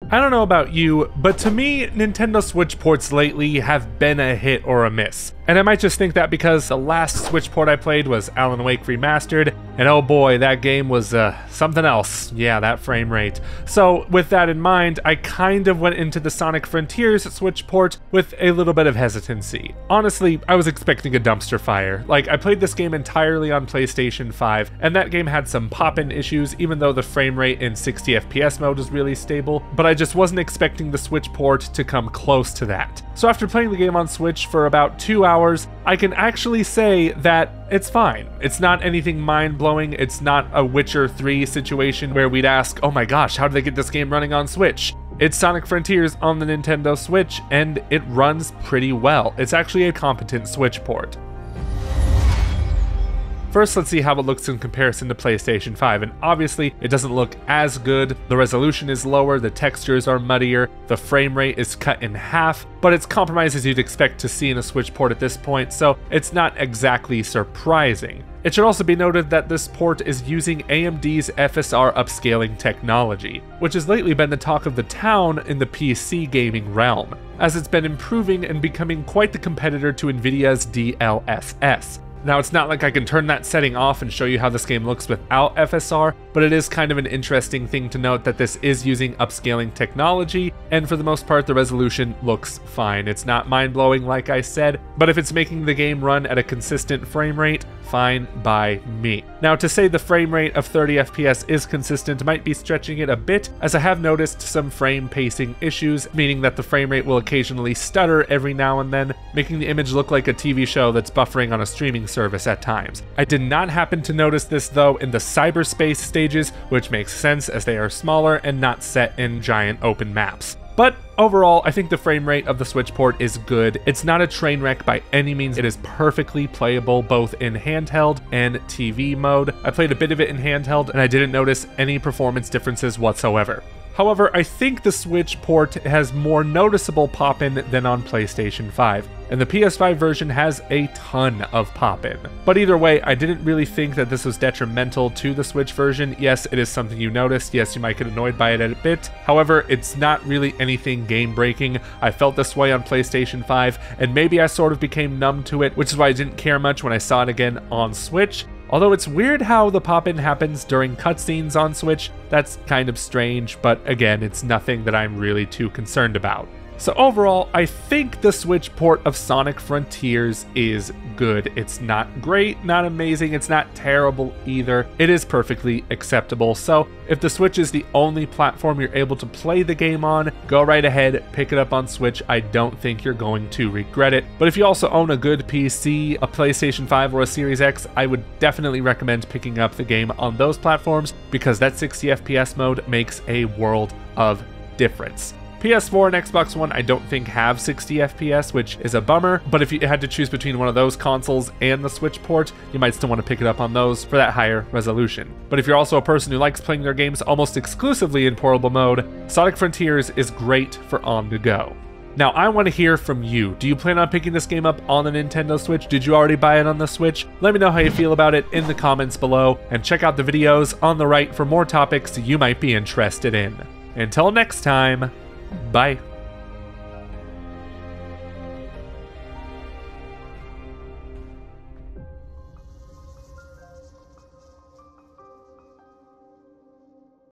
I don't know about you, but to me, Nintendo Switch ports lately have been a hit or a miss. And I might just think that because the last Switch port I played was Alan Wake Remastered, and oh boy, that game was something else. Yeah, that frame rate. So with that in mind, I kind of went into the Sonic Frontiers Switch port with a little bit of hesitancy. Honestly, I was expecting a dumpster fire. Like, I played this game entirely on PlayStation 5, and that game had some pop-in issues, even though the frame rate in 60 FPS mode is really stable, but I just wasn't expecting the Switch port to come close to that. So after playing the game on Switch for about 2 hours, I can actually say that it's fine. It's not anything mind-blowing. It's not a Witcher 3 situation where we'd ask, oh my gosh, how did they get this game running on Switch? It's Sonic Frontiers on the Nintendo Switch, and it runs pretty well. It's actually a competent Switch port. First, let's see how it looks in comparison to PlayStation 5, and obviously it doesn't look as good. The resolution is lower, the textures are muddier, the frame rate is cut in half, but it's compromised as you'd expect to see in a Switch port at this point, so it's not exactly surprising. It should also be noted that this port is using AMD's FSR upscaling technology, which has lately been the talk of the town in the PC gaming realm, as it's been improving and becoming quite the competitor to Nvidia's DLSS. Now, it's not like I can turn that setting off and show you how this game looks without FSR, but it is kind of an interesting thing to note that this is using upscaling technology, and for the most part the resolution looks fine. It's not mind-blowing like I said, but if it's making the game run at a consistent frame rate, fine by me. Now, to say the frame rate of 30 FPS is consistent might be stretching it a bit, as I have noticed some frame pacing issues, meaning that the frame rate will occasionally stutter every now and then, making the image look like a TV show that's buffering on a streaming service at times. I did not happen to notice this though in the cyberspace stages, which makes sense as they are smaller and not set in giant open maps. But overall, I think the frame rate of the Switch port is good. It's not a train wreck by any means. It is perfectly playable both in handheld and TV mode. I played a bit of it in handheld and I didn't notice any performance differences whatsoever. However, I think the Switch port has more noticeable pop-in than on PlayStation 5, and the PS5 version has a ton of pop-in. But either way, I didn't really think that this was detrimental to the Switch version. Yes, it is something you noticed. Yes, you might get annoyed by it a bit. However, it's not really anything game-breaking. I felt this way on PlayStation 5, and maybe I sort of became numb to it, which is why I didn't care much when I saw it again on Switch. Although it's weird how the pop-in happens during cutscenes on Switch. That's kind of strange, but again, it's nothing that I'm really too concerned about. So overall, I think the Switch port of Sonic Frontiers is good. It's not great, not amazing, it's not terrible either. It is perfectly acceptable. So if the Switch is the only platform you're able to play the game on, go right ahead, pick it up on Switch. I don't think you're going to regret it. But if you also own a good PC, a PlayStation 5 or a Series X, I would definitely recommend picking up the game on those platforms because that 60 FPS mode makes a world of difference. PS4 and Xbox One I don't think have 60 FPS, which is a bummer, but if you had to choose between one of those consoles and the Switch port, you might still want to pick it up on those for that higher resolution. But if you're also a person who likes playing their games almost exclusively in portable mode, Sonic Frontiers is great for on the go. Now, I want to hear from you. Do you plan on picking this game up on the Nintendo Switch? Did you already buy it on the Switch? Let me know how you feel about it in the comments below, and check out the videos on the right for more topics you might be interested in. Until next time, bye.